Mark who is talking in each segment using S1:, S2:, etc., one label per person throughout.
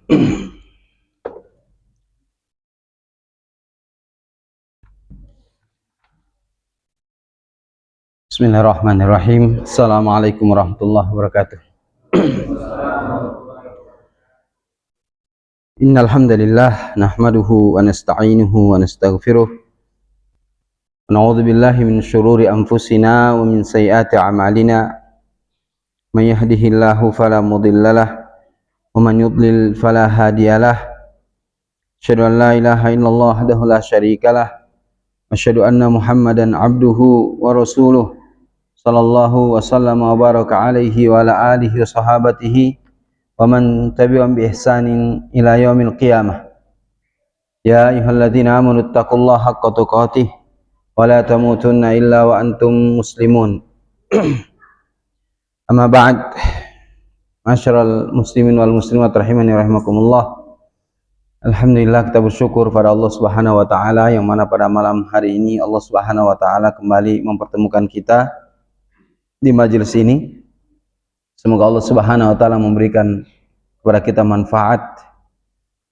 S1: Bismillahirrahmanirrahim. Assalamualaikum warahmatullahi wabarakatuh. Innal hamdalillah nahmaduhu wa nasta'inuhu wa nastaghfiruh. Na'udzu billahi min syururi anfusina wa min sayyiati a'malina. May yahdihillahu fala mudhillalah wa man yudlil fala hadiyalah. Asyhadu an la ilaha illallah wahdahu la syarikalah. Asyhadu anna Muhammadan abduhu wa rasuluh. Sallallahu wasallam wa baraka alaihi wa ala alihi wa sahabatihi wa man tabi'ahum bi ihsanin ila yaumil qiyamah. Ya ayyuhalladzina amanu taqullaha haqqa tuqatih wa la tamutunna illa wa antum muslimun. Amma ba'd. Masyaral muslimin wal muslimat rahimani rahimakumullah. Alhamdulillah, kita bersyukur pada Allah Subhanahu wa taala yang mana pada malam hari ini Allah Subhanahu wa taala kembali mempertemukan kita di majelis ini. Semoga Allah Subhanahu wa taala memberikan kepada kita manfaat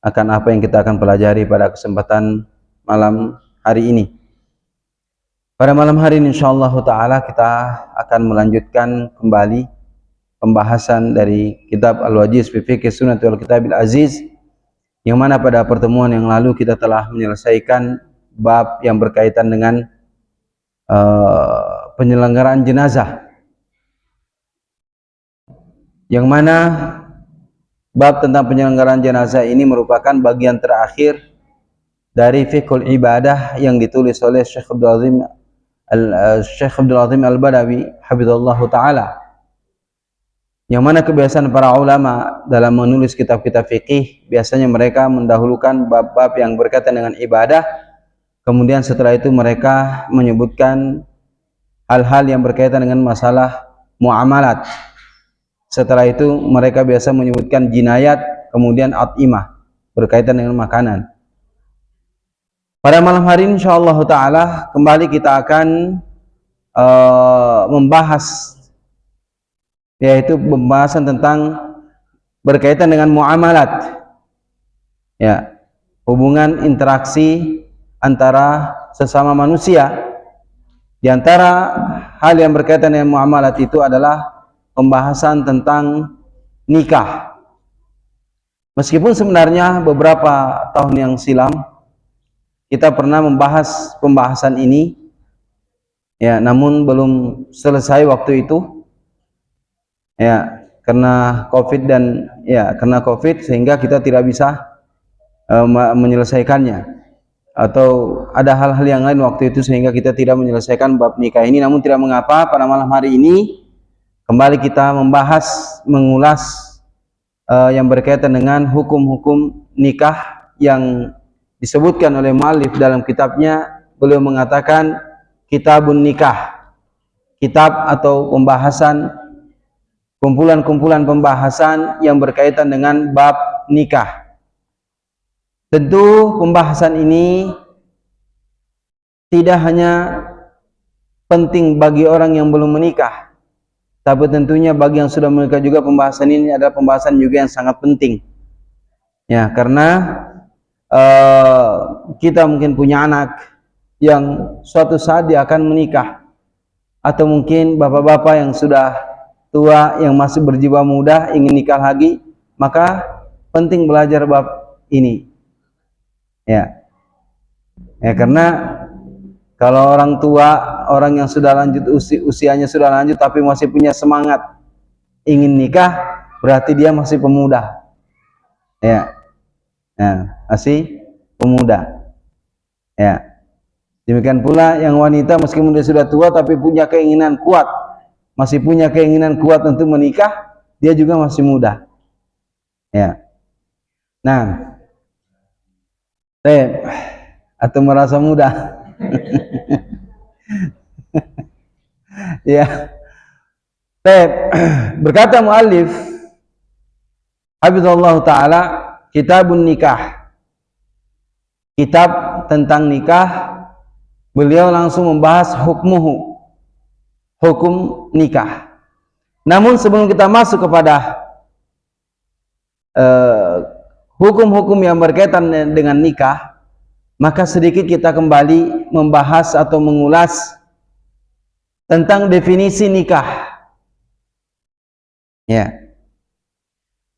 S1: akan apa yang kita akan pelajari pada kesempatan malam hari ini. Pada malam hari ini insyaallah taala kita akan melanjutkan kembali pembahasan dari kitab Al-Wajiz fi Fiqh Sunnah wal Kitabil Aziz, yang mana pada pertemuan yang lalu kita telah menyelesaikan bab yang berkaitan dengan penyelenggaraan jenazah, yang mana bab tentang penyelenggaraan jenazah ini merupakan bagian terakhir dari fiqhul ibadah yang ditulis oleh Syekh Abdul Azim Al-Badawi hafizallahu taala, yang mana kebiasaan para ulama dalam menulis kitab-kitab fikih biasanya mereka mendahulukan bab-bab yang berkaitan dengan ibadah, kemudian setelah itu mereka menyebutkan hal-hal yang berkaitan dengan masalah muamalat. Setelah itu mereka biasa menyebutkan jinayat, kemudian at'imah, berkaitan dengan makanan. Pada malam hari ini insyaallah ta'ala kembali kita akan membahas, yaitu pembahasan tentang berkaitan dengan muamalat, ya, hubungan interaksi antara sesama manusia. Di antara hal yang berkaitan dengan muamalat itu adalah pembahasan tentang nikah. Meskipun sebenarnya beberapa tahun yang silam kita pernah membahas pembahasan ini, ya, namun belum selesai waktu itu, ya, karena COVID sehingga kita tidak bisa menyelesaikannya, atau ada hal-hal yang lain waktu itu sehingga kita tidak menyelesaikan bab nikah ini. Namun tidak mengapa, pada malam hari ini kembali kita mengulas yang berkaitan dengan hukum-hukum nikah yang disebutkan oleh muallif dalam kitabnya. Beliau mengatakan kitabun nikah, kitab atau pembahasan, kumpulan-kumpulan pembahasan yang berkaitan dengan bab nikah. Tentu pembahasan ini tidak hanya penting bagi orang yang belum menikah, tapi tentunya bagi yang sudah menikah juga pembahasan ini adalah pembahasan juga yang sangat penting. Ya, karena kita mungkin punya anak yang suatu saat dia akan menikah, atau mungkin bapak-bapak yang sudah tua yang masih berjiwa muda ingin nikah lagi, maka penting belajar bab ini. Ya, karena kalau orang tua, orang yang sudah lanjut usianya sudah lanjut tapi masih punya semangat ingin nikah, berarti dia masih pemuda. Ya, masih pemuda. Ya, demikian pula yang wanita meskipun dia sudah tua tapi punya keinginan kuat, masih punya keinginan kuat untuk menikah, dia juga masih muda. Ya, nah, atau merasa muda. Ya, berkata muallif hafizallahu taala, kitabun nikah, kitab tentang nikah. Beliau langsung membahas hukmuhu, hukum nikah. Namun sebelum kita masuk kepada hukum-hukum yang berkaitan dengan nikah, maka sedikit kita kembali membahas atau mengulas tentang definisi nikah. Ya.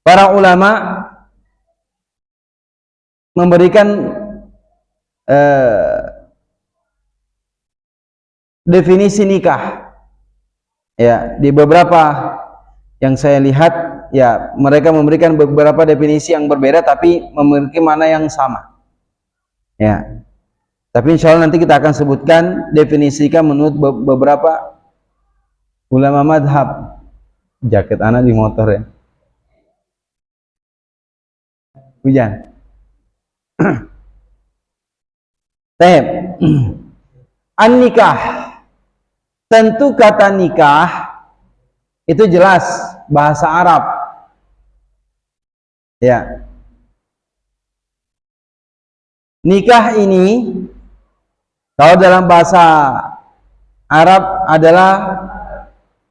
S1: Para ulama memberikan definisi nikah. Ya, di beberapa yang saya lihat, ya mereka memberikan beberapa definisi yang berbeda tapi memiliki mana yang sama. Ya. Tapi insya Allah nanti kita akan sebutkan definisikan menurut beberapa ulama madhab. Jaket anak di motor ya. Hujan. Baik. An-nikah. Tentu kata nikah itu jelas bahasa Arab. Ya. Nikah ini kalau dalam bahasa Arab adalah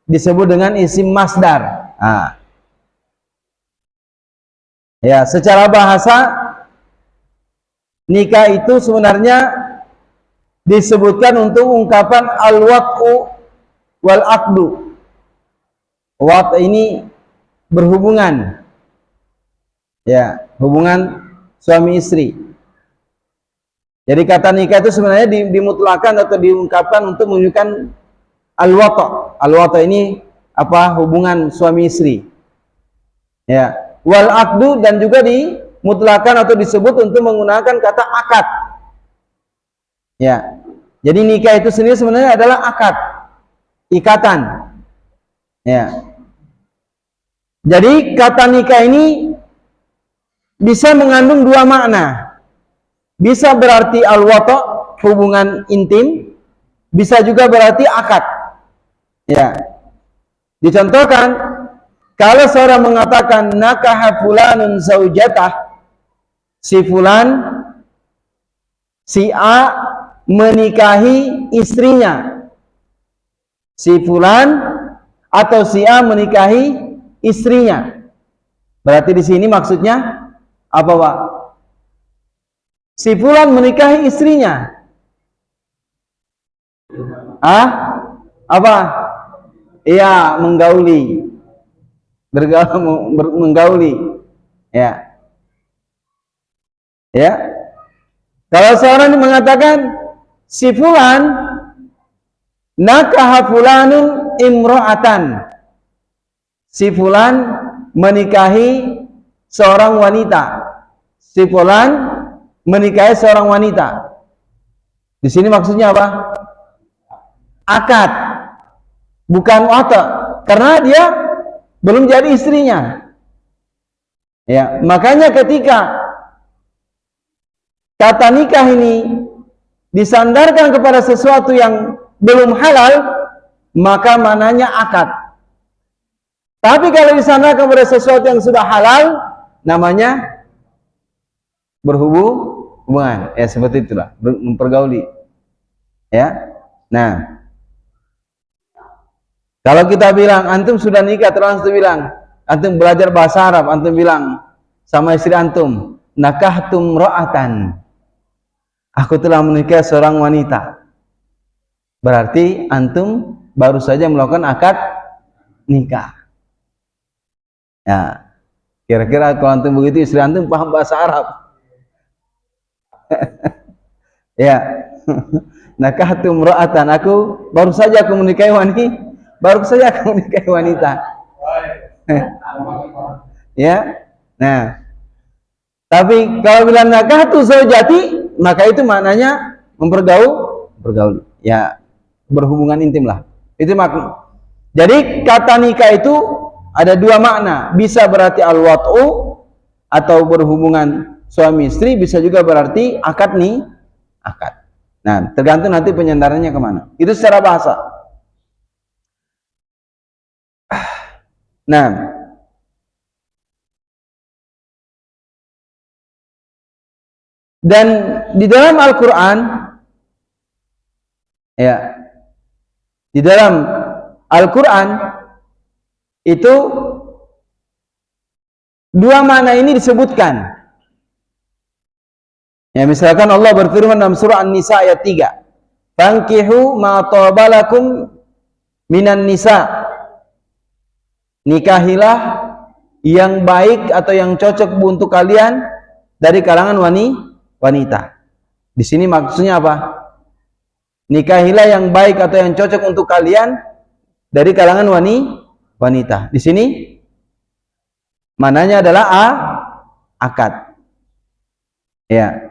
S1: disebut dengan isim masdar. Nah. Ya, secara bahasa nikah itu sebenarnya disebutkan untuk ungkapan al-wat'u wal aqdu. Wat ini berhubungan. Ya, hubungan suami istri. Jadi kata nikah itu sebenarnya dimutlakan atau diungkapkan untuk menunjukkan al-wata'. Al-wata' ini apa? Hubungan suami istri. Ya, wal aqdu, dan juga dimutlakan atau disebut untuk menggunakan kata akad. Ya. Jadi nikah itu sendiri sebenarnya adalah akad, ikatan. Ya. Jadi kata nikah ini bisa mengandung dua makna. Bisa berarti al-wata', hubungan intim, bisa juga berarti akad. Ya. Dicontohkan, kalau seorang mengatakan nakaha fulanun zaujatah, si fulan, si A menikahi istrinya. Si fulan atau si A menikahi istrinya. Berarti di sini maksudnya apa, Pak? Si fulan menikahi istrinya. Apa? Iya, menggauli. Menggauli. Ya. Ya. Kalau seorang mengatakan si fulan nakaha fulanun imro'atan, si fulan menikahi seorang wanita. Si fulan menikahi seorang wanita. Di sini maksudnya apa? Akad, bukan wata, karena dia belum jadi istrinya. Ya, makanya ketika kata nikah ini disandarkan kepada sesuatu yang belum halal, maka mananya akad. Tapi kalau disandarkan kepada sesuatu yang sudah halal, namanya berhubungan. Ya, seperti itulah, mempergauli. Ya. Nah, kalau kita bilang antum sudah nikah, terus antum bilang antum belajar bahasa Arab, antum bilang sama istri antum, nakahtum ra'atan, aku telah menikah seorang wanita. Berarti antum baru saja melakukan akad nikah. Ya, kira-kira kalau antum begitu, istri antum paham bahasa Arab. Ya, nakahtum ra'atan, aku baru saja aku menikahi wanita. Ya, nah, tapi kalau bilang nakahtu zaujati, maka itu maknanya mempergauli. Ya, berhubungan intim lah. Itu makna. Jadi kata nikah itu ada dua makna. Bisa berarti al-wat'u atau berhubungan suami istri, bisa juga berarti akad nih, akad. Nah, tergantung nanti penyandarannya kemana. Itu secara bahasa. Nah, dan di dalam Al-Quran, ya, di dalam Al-Quran itu dua makna ini disebutkan. Ya, misalkan Allah berfirman dalam surah An-Nisa ayat 3. Fankihu ma tabalakum minan nisa. Nikahilah yang baik atau yang cocok untuk kalian dari kalangan wanita. Di sini maksudnya apa? Nikahilah yang baik atau yang cocok untuk kalian dari kalangan wanita. Di sini mananya adalah akad. Ya.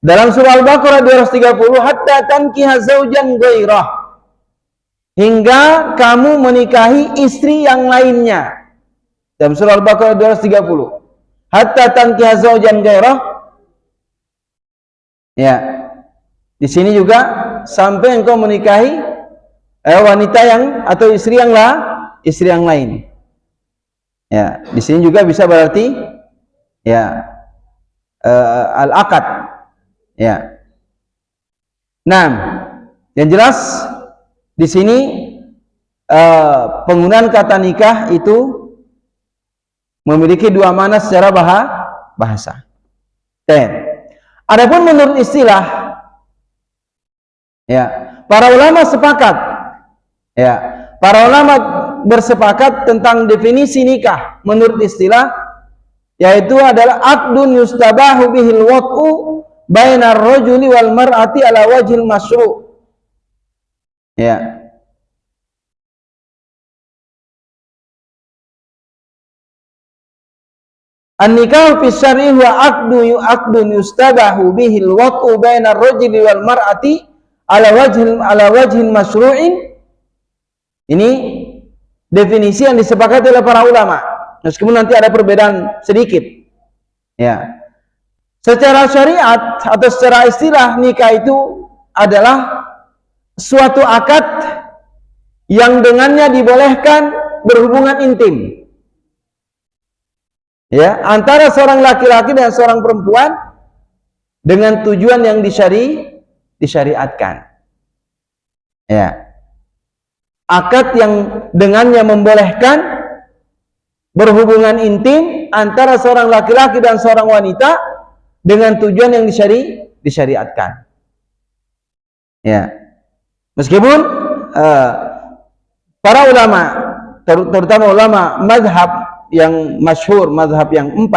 S1: Dalam surah Al-Baqarah 230, hatta tankiha zaujan ghairah, hingga kamu menikahi istri yang lainnya. Dalam surah Al-Baqarah 230, hatta tankiha zaujan ghairah. Ya. Di sini juga sampai engkau menikahi wanita yang atau istri yang lain. Ya, di sini juga bisa berarti ya al-akad. Ya. Nah, yang jelas di sini penggunaan kata nikah itu memiliki dua makna secara bahasa. Adapun menurut istilah, ya, para ulama sepakat, ya, para ulama bersepakat tentang definisi nikah menurut istilah, yaitu adalah aqdun yustabahu bihil wat'u bainar rajuli wal mar'ati ala wajhil masyru'. Ya. An-nikah fi syar'i huwa aqdun yustabahu bihil wat'u bainar rajuli wal mar'ati ala wajhil masyru'in. Ini definisi yang disepakati oleh para ulama. Meskipun nanti ada perbedaan sedikit. Ya. Secara syariat atau secara istilah, nikah itu adalah suatu akad yang dengannya dibolehkan berhubungan intim, ya, antara seorang laki-laki dan seorang perempuan dengan tujuan yang disyariatkan. Ya. Akad yang dengannya membolehkan berhubungan intim antara seorang laki-laki dan seorang wanita dengan tujuan yang disyariatkan. Ya. Meskipun para ulama, terutama ulama mazhab yang masyhur, mazhab yang 4,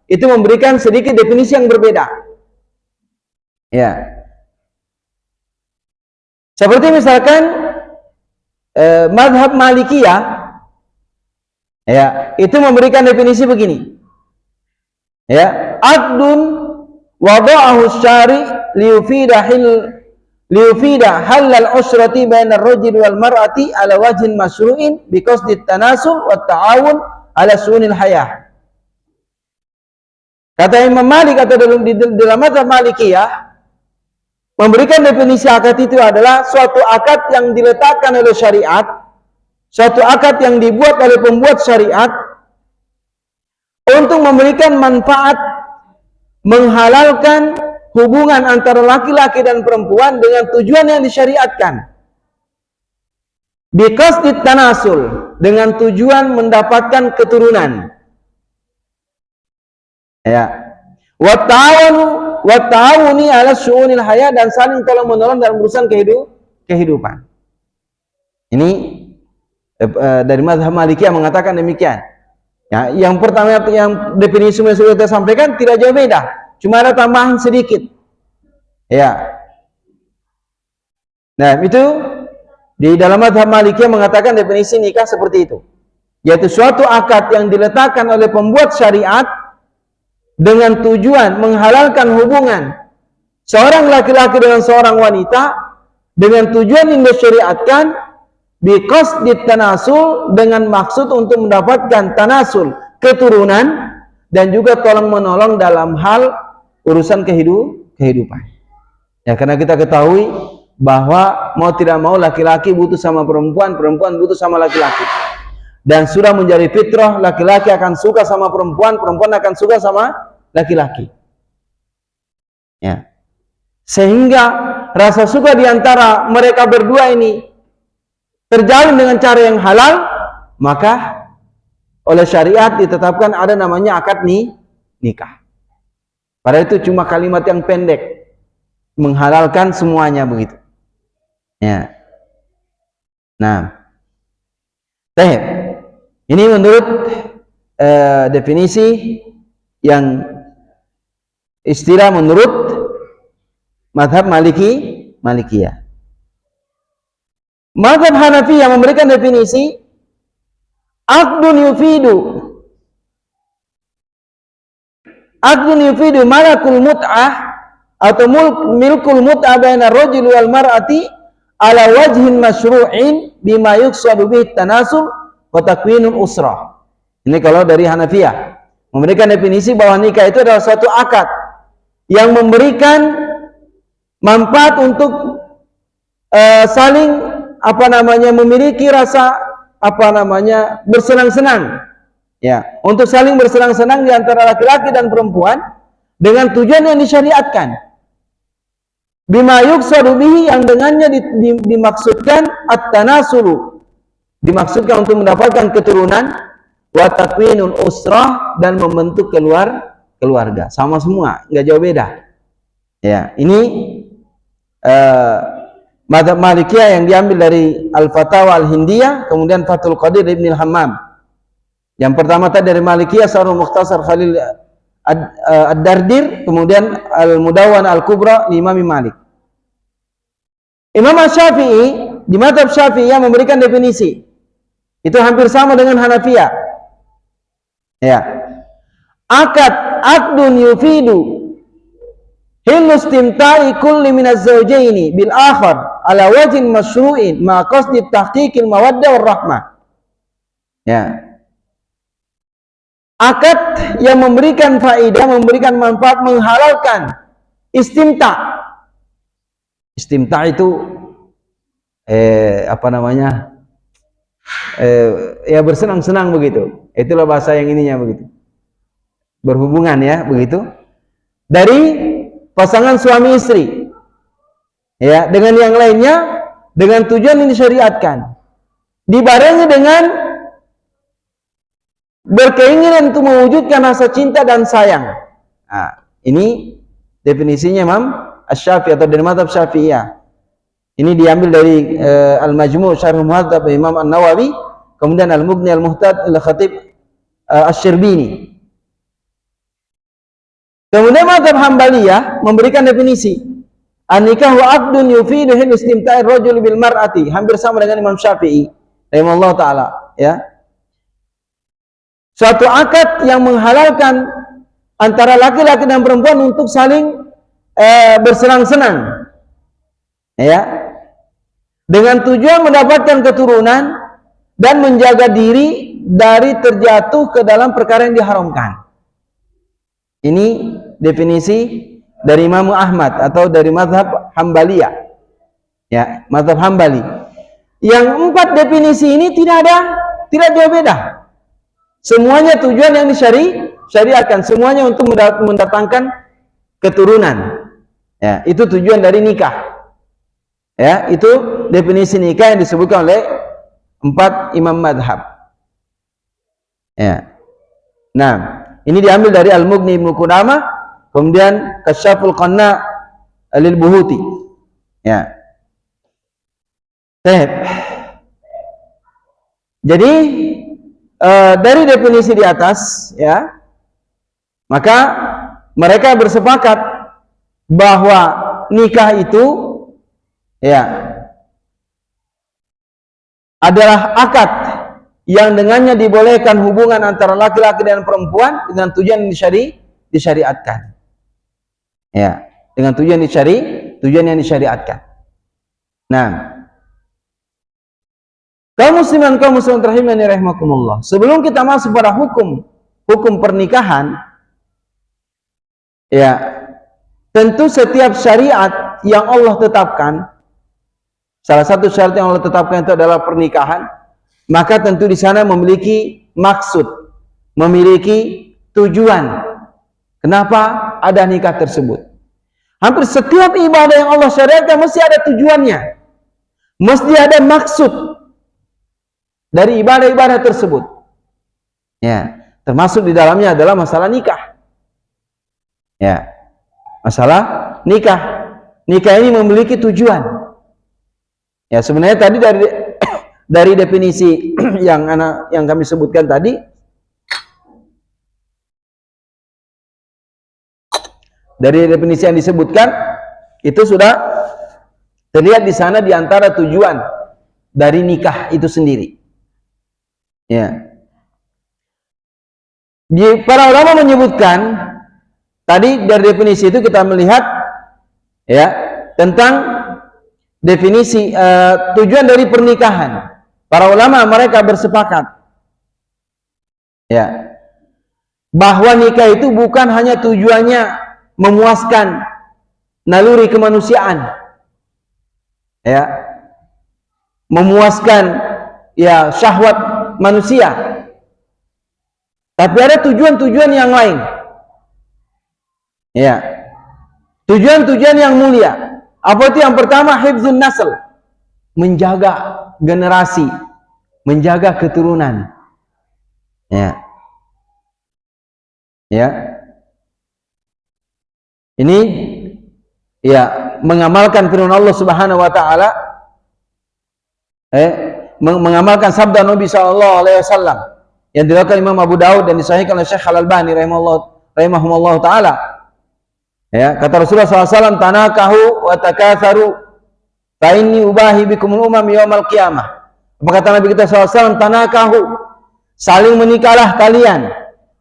S1: itu memberikan sedikit definisi yang berbeda. Ya. Seperti misalkan mazhab Malikiyah, ya, itu memberikan definisi begini. Ya, aqdun wada'ahu syari liyufida halal usrati bainar rajul wal mar'ati ala wajhin masyru'in biqasdi tanasul wa ta'awun ala sunil hayah. Kata Imam Malik atau dalam mazhab Malikiyah memberikan definisi akad itu adalah suatu akad yang diletakkan oleh syariat, suatu akad yang dibuat oleh pembuat syariat untuk memberikan manfaat, menghalalkan hubungan antara laki-laki dan perempuan dengan tujuan yang disyariatkan. Biqasdi tanasul, dengan tujuan mendapatkan keturunan. Ya. Wa ta'awuni ala syu'unil haya, dan saling tolong menolong dalam urusan kehidupan. Ini dari mazhab Malikiyah mengatakan demikian. Ya, yang pertama yang definisi yang sudah kita sampaikan tidak jauh beda, cuma ada tambahan sedikit. Ya. Nah, itu di dalam mazhab Malikiyah mengatakan definisi nikah seperti itu, yaitu suatu akad yang diletakkan oleh pembuat syariat dengan tujuan menghalalkan hubungan seorang laki-laki dengan seorang wanita dengan tujuan yang disyariatkan, biqasdi tanasul, dengan maksud untuk mendapatkan tanasul, keturunan, dan juga tolong menolong dalam hal urusan kehidupan. Ya, karena kita ketahui bahwa mau tidak mau laki-laki butuh sama perempuan, perempuan butuh sama laki-laki. Dan sudah menjadi fitrah, laki-laki akan suka sama perempuan, perempuan akan suka sama laki-laki. Ya. Sehingga rasa suka di antara mereka berdua ini terjalin dengan cara yang halal, maka oleh syariat ditetapkan ada namanya akad nikah. Padahal itu cuma kalimat yang pendek, menghalalkan semuanya begitu. Ya. Nah, ini menurut definisi yang istilah menurut mazhab Malikiyah. Mazhab Hanafiyah memberikan definisi aqdun yufidu malakul mut'ah atau milkul mut'ah baina rajul wal mar'ati ala wajhin masyru'in bima yuqsadu bihi tanasul wa takwinul usrah. Ini kalau dari Hanafiyah memberikan definisi bahwa nikah itu adalah suatu akad yang memberikan manfaat untuk saling memiliki rasa bersenang-senang, ya, untuk saling bersenang-senang di antara laki-laki dan perempuan dengan tujuan yang disyariatkan. Bima yuqsadu bihi, yang dengannya dimaksudkan at-tanasulu, dimaksudkan untuk mendapatkan keturunan, wa takwinul usrah, dan membentuk keluarga. Sama semua, enggak jauh beda. Ya, ini mazhab Malikiyah yang diambil dari Al-Fatawa Al-Hindiyah, kemudian Fathul Qadir Ibn Al-Hammam. Yang pertama tadi dari Malikiyah Syarh Mukhtasar Khalil Ad-Dardir, kemudian Al-Mudawwan Al-Kubra di Imam Malik. Imam Syafi'i di mazhab Syafi'iyah memberikan definisi. Itu hampir sama dengan Hanafiyah. Ya. Aqdun yufidu hillu istimta'i kulli minaz zawjaini bil akhar ala wajhin masyru'in ma qasdi tahqiqil mawaddah war rahmah. Ya. Akad yang memberikan faedah, memberikan manfaat, menghalalkan istimta'. Istimta' itu ya bersenang-senang begitu. Itulah bahasa yang ininya begitu. Berhubungan ya begitu. Dari pasangan suami istri, ya, dengan yang lainnya dengan tujuan yang disyariatkan, dibarengi dengan berkeinginan untuk mewujudkan rasa cinta dan sayang. Nah, ini definisinya Imam Asy-Syafi'i atau dari mazhab Syafi'iyah. Ini diambil dari Al-Majmu' Syarh Muhadzab Imam An-Nawawi, kemudian Al-Mughni Al-Muhtad Al-Khatib Asy-Syirbini. Kemudian mazhab Hambaliyah memberikan definisi an-nikahu aqdun yufidu hin istimta'ir rajul bil mar'ati, hampir sama dengan Imam Syafi'i rahimahullah taala, ya. Suatu akad yang menghalalkan antara laki-laki dan perempuan untuk saling bersenang-senang, ya, dengan tujuan mendapatkan keturunan dan menjaga diri dari terjatuh ke dalam perkara yang diharamkan. Ini definisi dari Imam Ahmad atau dari mazhab Hambaliyah, ya, mazhab Hambali. Yang 4 definisi ini tidak jauh beda. Semuanya tujuan yang disyariatkan, semuanya untuk mendatangkan keturunan. Ya, itu tujuan dari nikah. Ya, itu definisi nikah yang disebutkan oleh 4 imam madhab. Ya. Nah, ini diambil dari Al-Mughni Ibnu Qudamah, kemudian Kasyaful Qanna lil Buhuti. Ya. Jadi dari definisi di atas, ya, maka mereka bersepakat bahwa nikah itu, ya, adalah akad yang dengannya dibolehkan hubungan antara laki-laki dan perempuan dengan tujuan disyariatkan. Ya, dengan tujuan yang disyariatkan. Nah, kaum muslimin rahimani rahimakumullah, sebelum kita masuk pada hukum pernikahan, ya, tentu setiap syariat yang Allah tetapkan, salah satu syariat yang Allah tetapkan itu adalah pernikahan, maka tentu di sana memiliki maksud, memiliki tujuan. Kenapa ada nikah tersebut? Hampir setiap ibadah yang Allah syariatkan mesti ada tujuannya, mesti ada maksud dari ibadah-ibadah tersebut. Ya, termasuk di dalamnya adalah masalah nikah. Ya. Masalah nikah. Nikah ini memiliki tujuan. Ya, sebenarnya tadi dari definisi yang kami sebutkan tadi, dari definisi yang disebutkan itu sudah terlihat di sana di antara tujuan dari nikah itu sendiri. Ya. Para ulama menyebutkan tadi dari definisi itu kita melihat ya tentang definisi tujuan dari pernikahan. Para ulama mereka bersepakat ya bahwa nikah itu bukan hanya tujuannya memuaskan naluri kemanusiaan, ya, memuaskan ya syahwat manusia, tapi ada tujuan-tujuan yang lain, ya, tujuan-tujuan yang mulia. Apa itu? Yang pertama, hifdzun nasl, menjaga generasi, menjaga keturunan, ya, ya. Ini ya mengamalkan firman Allah Subhanahu wa taala, mengamalkan sabda Nabi sallallahu alaihi wasallam yang diriwayatkan Imam Abu Daud dan disahihkan oleh Syekh Al-Albani rahimahullah taala. Ya, kata Rasulullah SAW, tanakahu wa takatharu fa inni ubahi bikumul umam yaumal qiyamah. Apa kata Nabi kita SAW? Tanakahu, saling menikahlah kalian,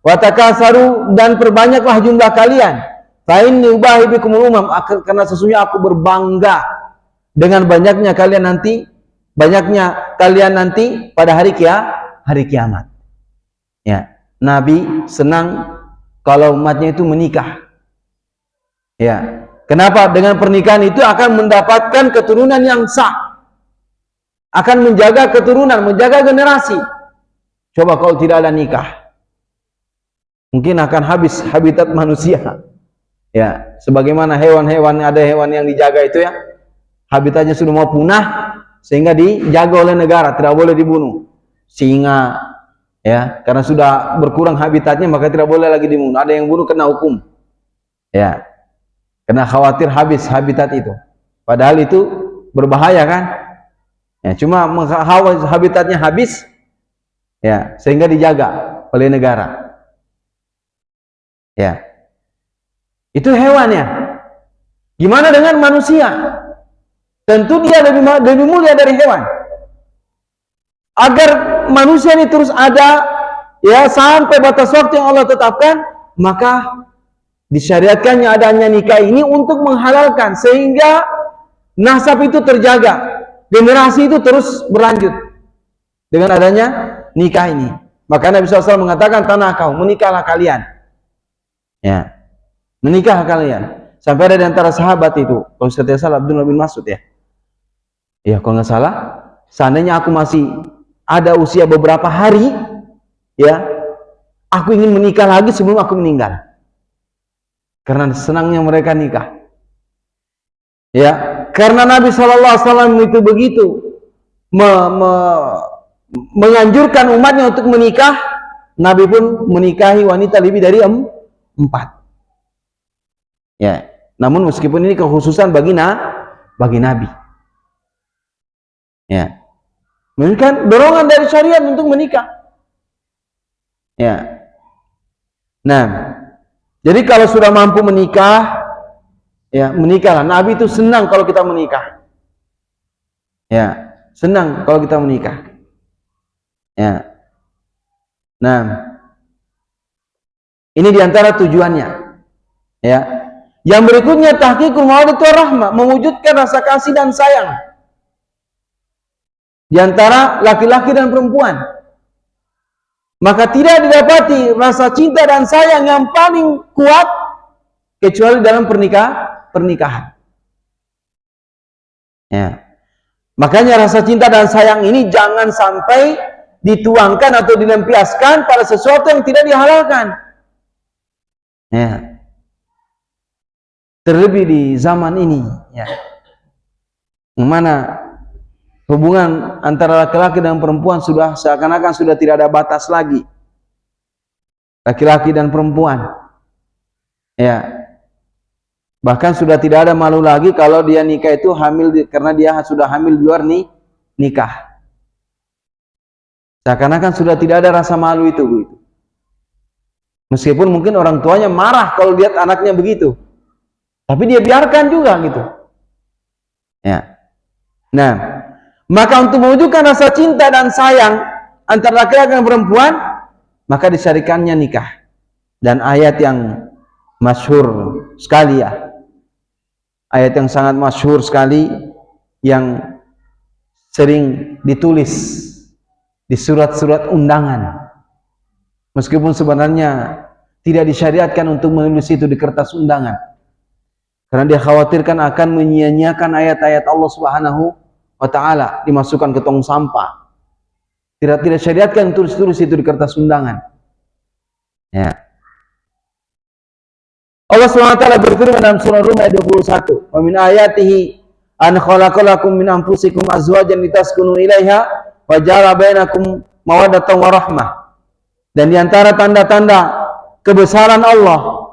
S1: wa takatharu, dan perbanyaklah jumlah kalian. Fa inni ubahi bikumul umam, karena sesungguhnya aku berbangga dengan banyaknya kalian nanti pada hari kiamat. Ya, Nabi senang kalau umatnya itu menikah. Ya, kenapa? Dengan pernikahan itu akan mendapatkan keturunan yang sah, akan menjaga keturunan, menjaga generasi. Coba kalau tidak ada nikah, mungkin akan habis habitat manusia. Ya, sebagaimana hewan-hewan, ada hewan yang dijaga itu ya, habitatnya sudah mau punah, sehingga dijaga oleh negara, tidak boleh dibunuh. Singa, ya, karena sudah berkurang habitatnya, maka tidak boleh lagi dibunuh. Ada yang bunuh kena hukum, ya, karena khawatir habis habitat itu. Padahal itu berbahaya kan? Ya, cuma habitatnya habis, ya, sehingga dijaga oleh negara. Ya. Itu hewannya. Gimana dengan manusia? Tentu dia lebih mulia dari hewan. Agar manusia ini terus ada ya sampai batas waktu yang Allah tetapkan, maka disyariatkannya adanya nikah ini untuk menghalalkan sehingga nasab itu terjaga, generasi itu terus berlanjut dengan adanya nikah ini. Maka Nabi SAW mengatakan, tanakahu, menikahlah kalian. Ya. Menikah kalian. Sampai ada di antara sahabat itu, kalau saya tidak salah Abdullah bin Mas'ud ya. Ya, kalau nggak salah, seandainya aku masih ada usia beberapa hari, ya, aku ingin menikah lagi sebelum aku meninggal. Karena senangnya mereka nikah. Ya, karena Nabi SAW itu begitu menganjurkan umatnya untuk menikah, Nabi pun menikahi wanita lebih dari 4. Ya, namun meskipun ini kekhususan bagi Nabi. Ya. Mungkin dorongan dari syariat untuk menikah. Ya. Nah, jadi kalau sudah mampu menikah, ya, menikahlah. Nabi itu senang kalau kita menikah. Ya, senang kalau kita menikah. Ya. Nah, ini diantara tujuannya. Ya. Yang berikutnya, tahqiqul mawaddah warahmah, mewujudkan rasa kasih dan sayang di antara laki-laki dan perempuan. Maka tidak didapati rasa cinta dan sayang yang paling kuat kecuali dalam pernikahan. Ya. Makanya rasa cinta dan sayang ini jangan sampai dituangkan atau dilampiaskan pada sesuatu yang tidak dihalalkan. Ya. Terlebih di zaman ini, ya, mana hubungan antara laki-laki dan perempuan sudah seakan-akan sudah tidak ada batas lagi. Laki-laki dan perempuan, ya, Bahkan sudah tidak ada malu lagi kalau dia nikah itu hamil karena dia sudah hamil di luar nikah. Seakan-akan sudah tidak ada rasa malu itu, Bu. Meskipun mungkin orang tuanya marah kalau lihat anaknya begitu, tapi dia biarkan juga gitu. Ya. Nah, maka untuk mewujudkan rasa cinta dan sayang antara laki-laki dan perempuan, maka disyariatkannya nikah. Dan ayat yang masyhur sekali ya, ayat yang sangat masyhur sekali yang sering ditulis di surat-surat undangan, meskipun sebenarnya tidak disyariatkan untuk menulis itu di kertas undangan, karena dia khawatirkan akan menyia-nyiakan ayat-ayat Allah Subhanahu wa Ta'ala, dimasukkan ke tong sampah. Tidak syariatkan tulis-tulis itu di kertas undangan. Ya. Allah Subhanahu wa Ta'ala berfirman dalam surah Rum ayat 21, "Wa min ayatihi an khalaqalakum min anfusikum azwajan litaskunu ilaiha wa ja'ala bainakum mawaddatan wa rahmah." Dan di antara tanda-tanda kebesaran Allah,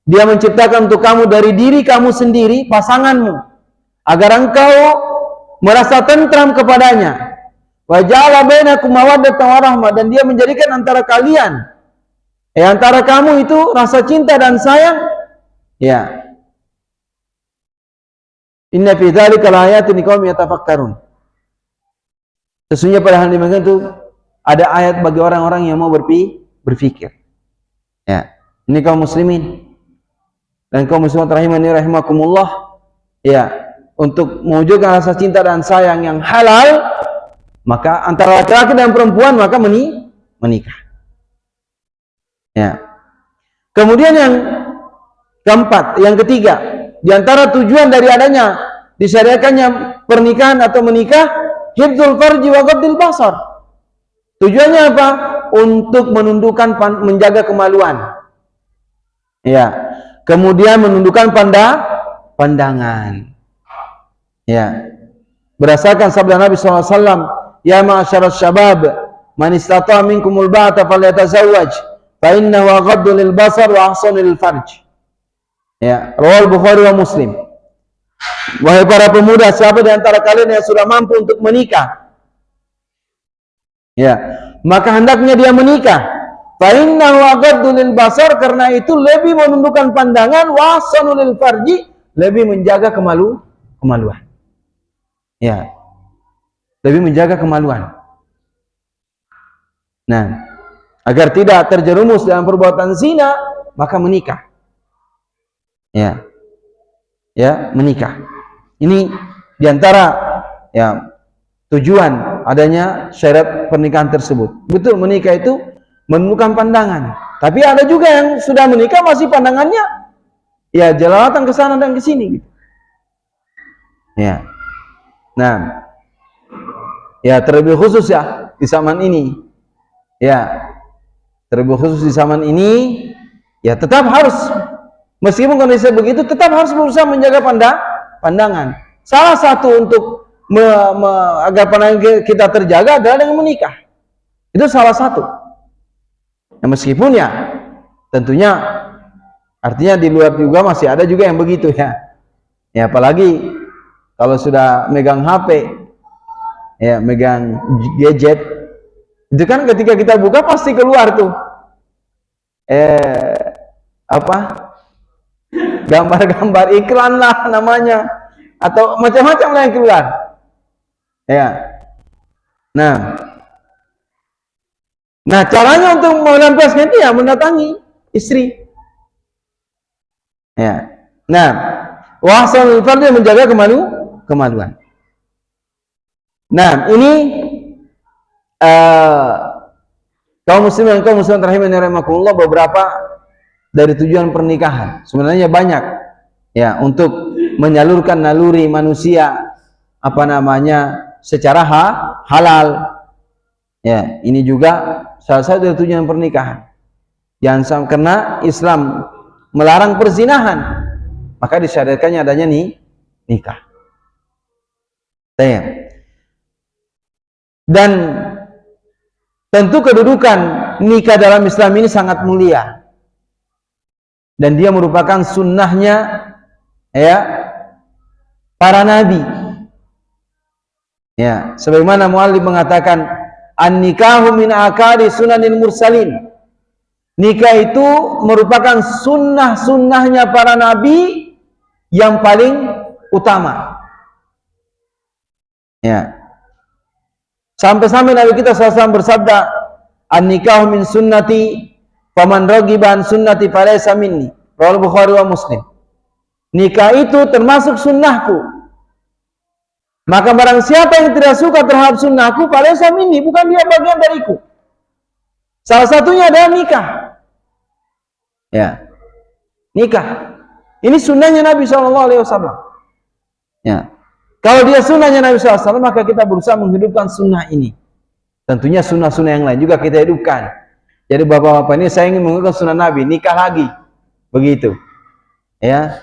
S1: Dia menciptakan untuk kamu dari diri kamu sendiri pasanganmu, agar engkau merasa tentram kepadanya. Wa ja'ala bainakum mawaddatan wa rahmah, dan Dia menjadikan antara kalian, antara kamu itu rasa cinta dan sayang. Ya. Inna fi dzalika laayatin liqaumin yatafakkarun. Sesungguhnya pada hal demikian itu ada ayat bagi orang-orang yang mau berpikir. Ya. Ini kaum muslimin dan kaum muslimat rahimani rahimakumullah. Ya, untuk mewujudkan rasa cinta dan sayang yang halal, maka antara laki-laki dan perempuan maka menikah. Ya. Kemudian yang keempat, yang ketiga, di antara tujuan dari adanya disyariatkannya pernikahan atau menikah, hifdzul farji wa ghaddil basar. Tujuannya apa? Untuk menundukkan, menjaga kemaluan. Ya. Kemudian menundukkan pandangan. Ya. Berdasarkan sabda Nabi SAW, "Ya ma'asyaras syabab, man istata'a minkumul ba'ata falyatazawwaj, fa innahu aghaddu lil basar wa ahsanu lil farj." Ya, Rawal Bukhari wa Muslim. Wahai para pemuda, siapa di antara kalian yang sudah mampu untuk menikah, ya, maka hendaknya dia menikah. Fa innahu aghaddu lil basar, karena itu lebih menundukkan pandangan, wa ahsanu lil farji, lebih menjaga kemaluan. Ya. Lebih menjaga kemaluan. Nah, agar tidak terjerumus dalam perbuatan zina, maka menikah. Ya. Ya, menikah. Ini diantara ya tujuan adanya syarat pernikahan tersebut. Betul, menikah itu menundukkan pandangan. Tapi ada juga yang sudah menikah masih pandangannya ya jelalatan ke sana dan ke sini gitu. Ya. Nah, ya terlebih khusus ya di zaman ini. Ya. Terlebih khusus di zaman ini, ya tetap harus, meskipun kondisi begitu, tetap harus berusaha menjaga pandangan. Salah satu untuk agar pandangan kita terjaga adalah dengan menikah. Itu salah satu. Ya, meskipun ya tentunya artinya di luar juga masih ada juga yang begitu ya. Ya apalagi kalau sudah megang HP, ya megang gadget, itu kan ketika kita buka pasti keluar tuh gambar-gambar iklan lah namanya, atau macam-macam lah yang keluar. Ya. Nah caranya untuk melampiaskan itu ya mendatangi istri. Ya. Nah, wahsanul farji, menjaga kemaluan. Nah, ini kaum muslimin dan kaum muslimat rahimani rahimakumullah, beberapa dari tujuan pernikahan. Sebenarnya banyak ya, untuk menyalurkan naluri manusia secara halal. Ya, ini juga salah satu dari tujuan pernikahan. Jangan sampai, karena Islam melarang perzinahan, maka disyariatkannya adanya nikah. Dan tentu kedudukan nikah dalam Islam ini sangat mulia, dan dia merupakan sunnahnya ya, para nabi. Ya, sebagaimana muallif mengatakan, an-nikahu min akari sunanil mursalin. Nikah itu merupakan sunnah-sunnahnya para nabi yang paling utama. Ya. Sampai-sampai Nabi kita SAW bersabda, an-nikahu min sunnati, faman raghiba an sunnati falaysa minni. Riwayat Bukhari wa Muslim. Nikah itu termasuk sunnahku. Maka barang siapa yang tidak suka terhadap sunnahku, falaysa minni, bukan dia bagian dariku. Salah satunya adalah nikah. Ya. Nikah. Ini sunnahnya Nabi SAW. Ya. Kalau dia sunnahnya Nabi SAW, maka kita berusaha menghidupkan sunnah ini. Tentunya sunnah-sunnah yang lain juga kita hidupkan. Jadi bapak-bapak ini saya ingin menghidupkan sunnah Nabi, nikah lagi. Begitu. Ya.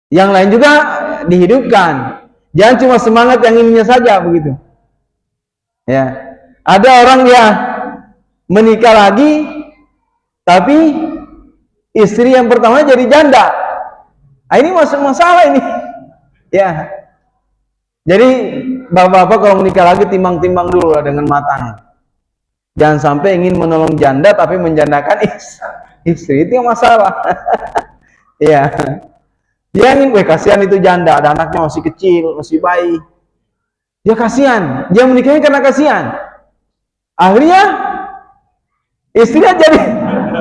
S1: Yang lain juga dihidupkan. Jangan cuma semangat yang ininya saja begitu. Ya. Ada orang yang menikah lagi, tapi istri yang pertama jadi janda. Nah, ini masuk masalah ini. Ya, jadi bapak-bapak kalau menikah lagi timbang-timbang dulu lah dengan matang. Jangan sampai ingin menolong janda tapi menjandakan istri, itu yang masalah. Ya, dia ingin, kasihan itu janda, ada anaknya masih kecil, masih bayi. Dia kasihan, dia menikahnya karena kasihan. Akhirnya istrinya jadi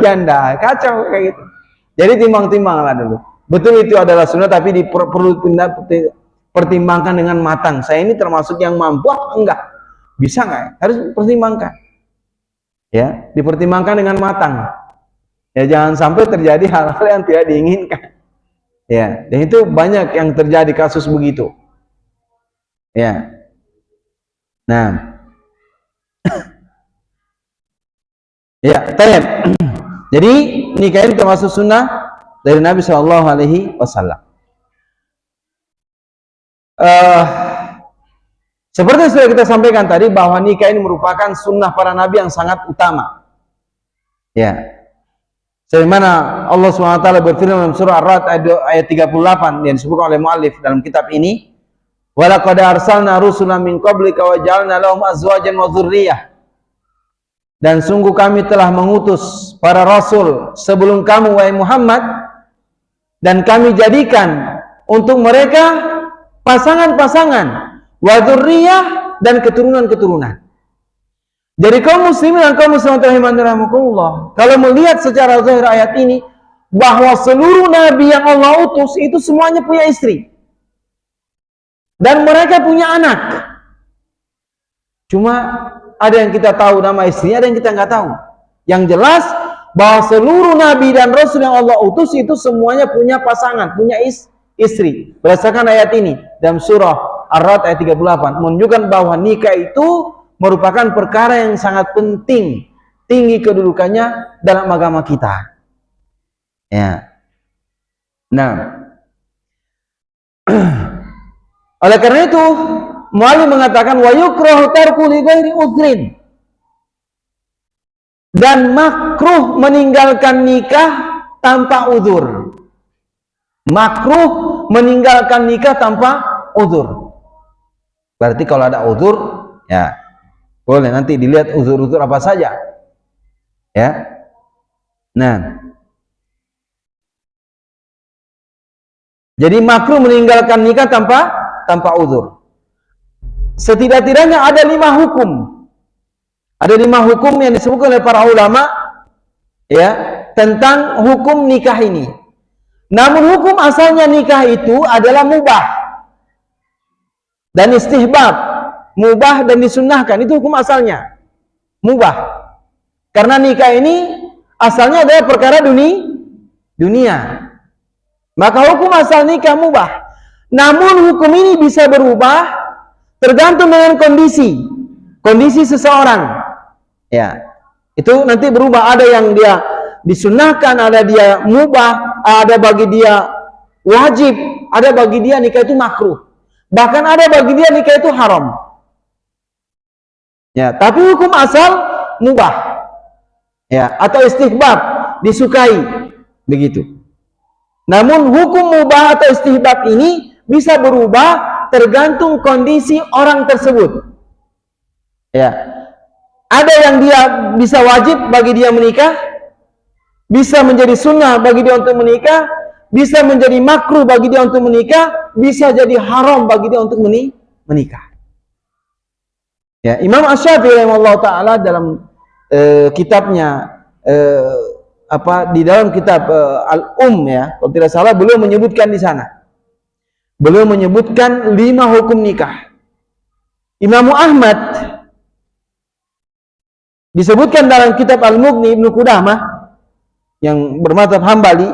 S1: janda, kacau kayak gitu. Jadi timbang-timbang lah dulu. Betul itu adalah sunnah, tapi perlu pertimbangkan dengan matang. Saya ini termasuk yang mampu apa enggak? Bisa enggak? Harus pertimbangkan. Ya, dipertimbangkan dengan matang. Ya, jangan sampai terjadi hal-hal yang tidak diinginkan. Ya, dan itu banyak yang terjadi kasus begitu. Ya. Nah. Ya, tayyib. Jadi nikah ini termasuk sunnah dari Nabi Shallallahu Alaihi Wasallam. Seperti yang sudah kita sampaikan tadi, bahwa nikah ini merupakan sunnah para nabi yang sangat utama. Ya, sebagaimana Allah SWT berfirman dalam surah Ar-Ra'd ayat 38 yang disebutkan oleh muallif dalam kitab ini, walaqad arsalna rusulan min qablika wa ja'alna lahum azwajan wa dzurriyyah. Dan sungguh kami telah mengutus para rasul sebelum kamu wahai Muhammad, dan kami jadikan untuk mereka pasangan-pasangan, wa dzurriyyah, dan keturunan-keturunan. Jadi kaum muslimin dan kaum muslimat rahimakumullah, kalau melihat secara zahir ayat ini, bahwa seluruh nabi yang Allah utus itu semuanya punya istri. Dan mereka punya anak. Cuma ada yang kita tahu nama istrinya, ada yang kita nggak tahu. Yang jelas bahwa seluruh nabi dan rasul yang Allah utus itu semuanya punya pasangan, punya istri. Berdasarkan ayat ini dalam surah Ar-Ra'd ayat 38 menunjukkan bahwa nikah itu merupakan perkara yang sangat penting, tinggi kedudukannya dalam agama kita. Ya. Nah, oleh karena itu muallif mengatakan wa yukrahu tarku li ghairi udhrin, dan makruh meninggalkan nikah tanpa udzur. Makruh meninggalkan nikah tanpa udzur. Berarti kalau ada udzur, ya boleh nanti dilihat udzur-udzur apa saja. Ya. Nah, jadi makruh meninggalkan nikah tanpa udzur. Setidak-tidaknya ada 5 hukum. Ada 5 hukum yang disebutkan oleh para ulama, ya, tentang hukum nikah ini. Namun hukum asalnya nikah itu adalah mubah dan istihbab, mubah dan disunnahkan, itu hukum asalnya mubah. Karena nikah ini asalnya adalah perkara dunia. Maka hukum asal nikah mubah. Namun hukum ini bisa berubah tergantung dengan kondisi seseorang. Ya, itu nanti berubah. Ada yang dia disunnahkan, ada dia mubah, ada bagi dia wajib, ada bagi dia nikah itu makruh. Bahkan ada bagi dia nikah itu haram. Ya, tapi hukum asal mubah. Ya, atau istihbab, disukai. Begitu. Namun hukum mubah atau istihbab ini bisa berubah tergantung kondisi orang tersebut. Ya. Ada yang dia bisa wajib bagi dia menikah, bisa menjadi sunnah bagi dia untuk menikah, bisa menjadi makruh bagi dia untuk menikah, bisa jadi haram bagi dia untuk menikah. Ya, Imam Asy-Syafi'i rahimahullah taala dalam kitabnya di dalam kitab ya, kalau tidak salah beliau menyebutkan di sana. Beliau menyebutkan 5 hukum nikah. Imam Ahmad disebutkan dalam kitab Al-Mughni Ibnu Qudamah yang bermadzhab Hambali,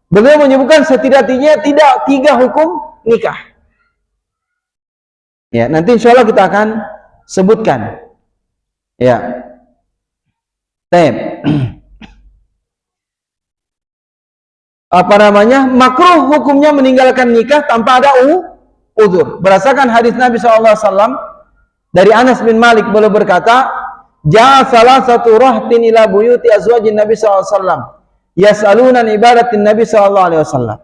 S1: beliau menyebutkan setidaknya 3 hukum nikah. Ya, nanti insya Allah kita akan sebutkan. Ya. Baik. Makruh hukumnya meninggalkan nikah tanpa ada uzur. Berdasarkan hadis Nabi SAW dari Anas bin Malik, beliau berkata, "Ja'a salasatu rahtin ila buyuti azwajin Nabi SAW, yas'aluna ibadatin Nabi SAW."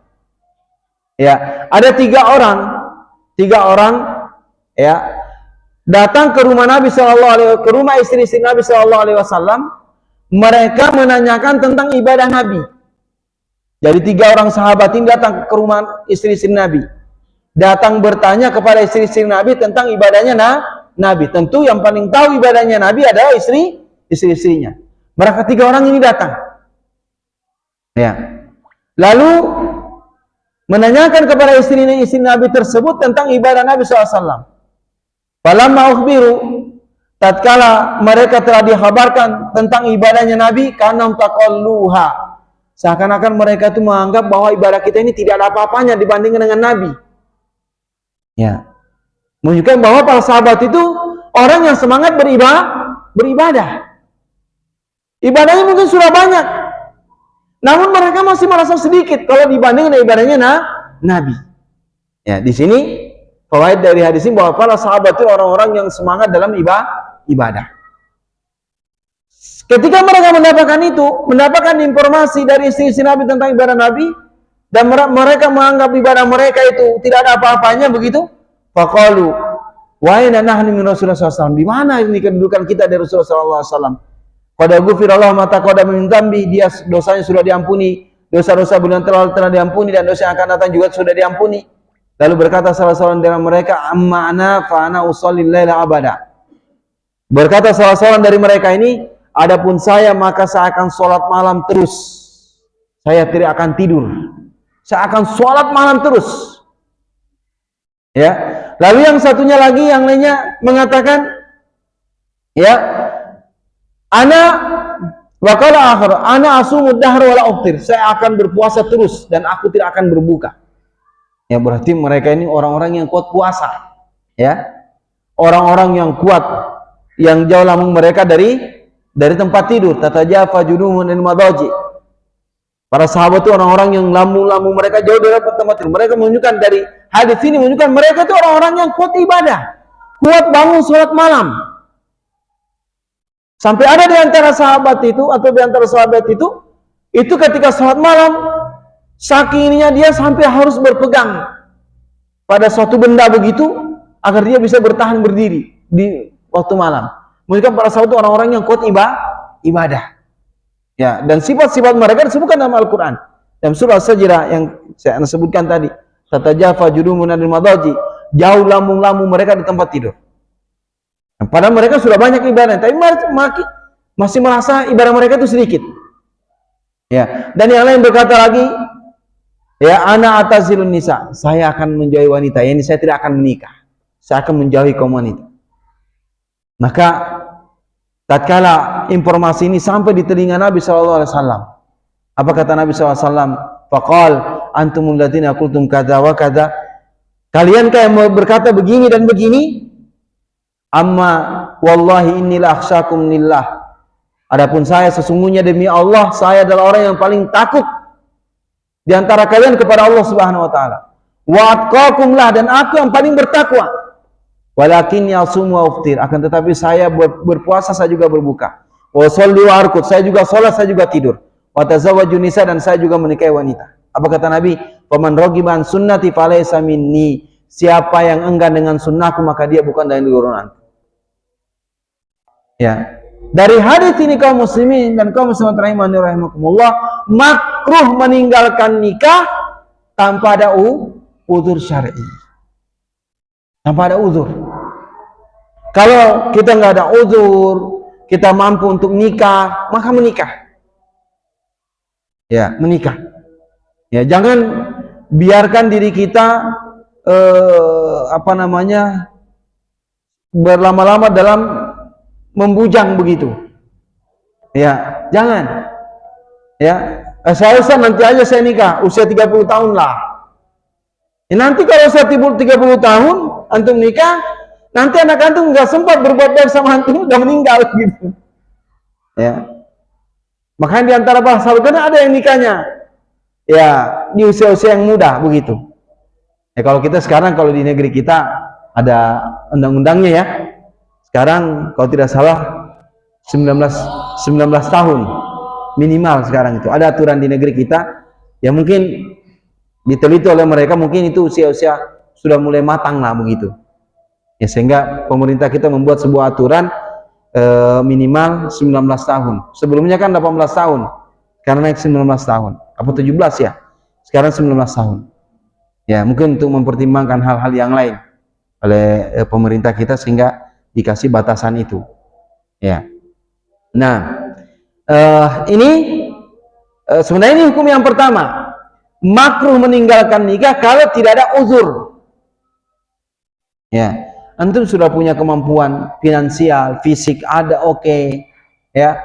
S1: Ya, ada 3 orang ya datang ke rumah Nabi ke rumah istri-istri Nabi SAW. Mereka menanyakan tentang ibadah Nabi. Jadi 3 orang sahabat ini datang ke rumah istri-istri Nabi, datang bertanya kepada istri-istri Nabi tentang ibadahnya Nabi. Tentu yang paling tahu ibadahnya Nabi adalah istri-istrinya. Mereka 3 orang ini datang. Ya. Lalu menanyakan kepada istri-istri Nabi tersebut tentang ibadah Nabi SAW. Falamma ukhbiru, tatkala mereka telah dikhabarkan tentang ibadahnya Nabi, kanam taqalluha, seakan-akan mereka itu menganggap bahwa ibadah kita ini tidak ada apa-apanya dibandingkan dengan Nabi. Ya. Menunjukkan bahwa para sahabat itu orang yang semangat beribadah. Ibadahnya mungkin sudah banyak, namun mereka masih merasa sedikit kalau dibandingkan dengan ibadahnya Nabi. Ya, di sini fawaid dari hadis ini bahwa para sahabat itu orang-orang yang semangat dalam ibadah. Ketika mereka mendapatkan informasi dari istri-istri Nabi tentang ibadah Nabi, dan mereka menganggap ibadah mereka itu tidak ada apa-apanya begitu, faqalu wa aina nahnu min Rasulullah SAW, di mana ini kedudukan kita dari Rasulullah SAW? Qad ghufirallahu ma taqaddama min dzambi, dia dosanya sudah diampuni, dosa-dosa beliau telah diampuni, dan dosa yang akan datang juga sudah diampuni. Lalu berkata salah seorang dari mereka, amma ana fa ana usolli laila abada. Berkata salah seorang dari mereka ini, adapun saya maka saya akan sholat malam terus. Saya tidak akan tidur. Saya akan sholat malam terus. Ya. Lalu yang satunya lagi, yang lainnya mengatakan, ya, ana wa qala akhar, ana asumud dahr wala uftir. Saya akan berpuasa terus dan aku tidak akan berbuka. Ya, berarti mereka ini orang-orang yang kuat puasa. Ya. Orang-orang yang kuat, yang jauh lambung mereka dari tempat tidur. Tatajafa junuhum anil madaji. Para sahabat itu orang-orang yang lambung-lambung mereka jauh dari tempat tidur. Mereka menunjukkan dari hadis ini, menunjukkan mereka itu orang-orang yang kuat ibadah, kuat bangun sholat malam. Sampai ada di antara sahabat itu, atau di antara sahabat itu ketika sholat malam, saking ininya dia sampai harus berpegang pada suatu benda begitu agar dia bisa bertahan berdiri di waktu malam. Menunjukkan para sahabat itu orang-orang yang kuat ibadah. Ya, dan sifat-sifat mereka disebutkan dalam Al-Quran. Dalam surah Sajdah yang saya sebutkan tadi, tatajafa junuhum anil madaji, jauh lambung-lambung mereka di tempat tidur. Nah, padahal mereka sudah banyak ibadah, tapi masih merasa ibadah mereka itu sedikit. Ya, dan yang lain berkata lagi, ya, ana atazilun nisa, saya akan menjauhi wanita. Yani saya tidak akan menikah. Saya akan menjauhi kaum wanita. Maka tatkala informasi ini sampai di telinga Nabi SAW, apa kata Nabi SAW? Faqal antumul ladzina qultum kadza wa kadza. Kalian kayak berkata begini dan begini. Amma wallahi inni la akhsyakum lillah. Adapun saya sesungguhnya demi Allah, saya adalah orang yang paling takut di antara kalian kepada Allah Subhanahu wa taala. Wa atqakum lah, dan aku yang paling bertakwa. Walakin yasumu wa uftir, akan tetapi saya berpuasa, saya juga berbuka. Wa sholli wa arqud, saya juga sholat, saya juga tidur. Wa tazawwaju nisa, dan saya juga menikahi wanita. Apa kata Nabi? "Faman raghiba an sunnati falaysa minni." Siapa yang enggan dengan sunnahku maka dia bukan dari golonganku. Ya. Dari hadis ini kaum muslimin dan kaum muslimat rahimani rahimakumullah, makruh meninggalkan nikah tanpa ada uzur syar'i. Tanpa ada uzur. Kalau kita nggak ada uzur, kita mampu untuk nikah, maka menikah. Ya, menikah. Ya, jangan biarkan diri kita berlama-lama dalam membujang begitu. Ya, jangan. Ya, saya nanti aja saya nikah, usia 30 tahun lah. Ya, nanti kalau usia 30 tahun antum nikah, nanti anak antum nggak sempat berbuat baik sama antum, udah meninggal gitu. Ya. Makanya di antara para sahabat ada yang nikahnya ya di usia-usia yang muda begitu. Ya, kalau kita sekarang, kalau di negeri kita ada undang-undangnya ya. Sekarang kalau tidak salah 19 tahun minimal sekarang itu. Ada aturan di negeri kita yang mungkin diteliti oleh mereka, mungkin itu usia-usia sudah mulai matang lah begitu. Ya, sehingga pemerintah kita membuat sebuah aturan minimal 19 tahun. Sebelumnya kan 18 tahun. Karena naik 19 tahun. Apa 17 ya? Sekarang 19 tahun. Ya, mungkin untuk mempertimbangkan hal-hal yang lain oleh pemerintah kita sehingga dikasih batasan itu. Ya. Nah, ini sebenarnya ini hukum yang pertama. Makruh meninggalkan nikah kalau tidak ada uzur. Ya, antum sudah punya kemampuan finansial, fisik ada, oke. Ya.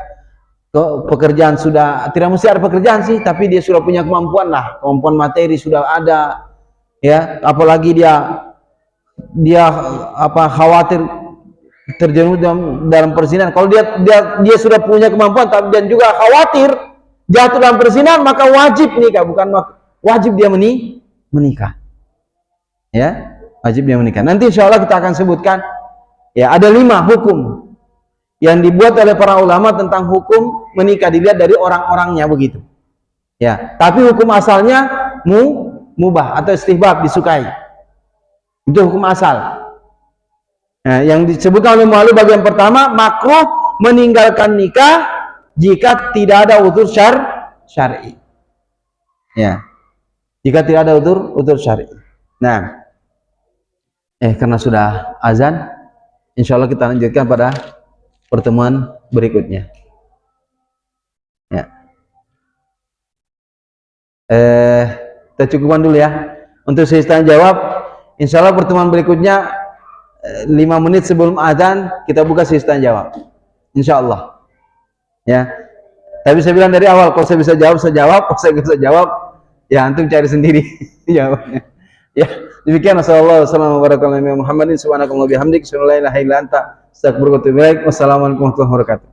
S1: Pekerjaan sudah, tidak mesti ada pekerjaan sih, tapi dia sudah punya kemampuan lah, kemampuan materi sudah ada. Ya, apalagi dia khawatir terjerumus dalam perzinahan. Kalau dia sudah punya kemampuan dan juga khawatir jatuh dalam perzinahan, maka wajib nikah, bukan wajib dia menikah. Ya, wajib dia menikah. Nanti insya Allah kita akan sebutkan ya, ada 5 hukum yang dibuat oleh para ulama tentang hukum menikah, dilihat dari orang-orangnya begitu. Ya, tapi hukum asalnya mubah atau istihbab, disukai. Itu hukum asal. Nah, yang disebutkan oleh mu'allif bagian pertama, makruh meninggalkan nikah jika tidak ada uzur syar'i. Ya. Jika tidak ada uzur syar'i. Nah, karena sudah azan, insya Allah kita lanjutkan pada pertemuan berikutnya. Ya. Kita cukupkan dulu ya. Untuk sesi tanya jawab, insya Allah pertemuan berikutnya 5 menit sebelum azan kita buka sesi tanya jawab, insya Allah. Ya, tapi saya bilang dari awal, kalau saya bisa jawab saya jawab, kalau saya bisa jawab ya antum cari sendiri jawabnya. Ya, demikian. Wassalamualaikum warahmatullahi wabarakatuh. Wassalamualaikum warahmatullahi wabarakatuh.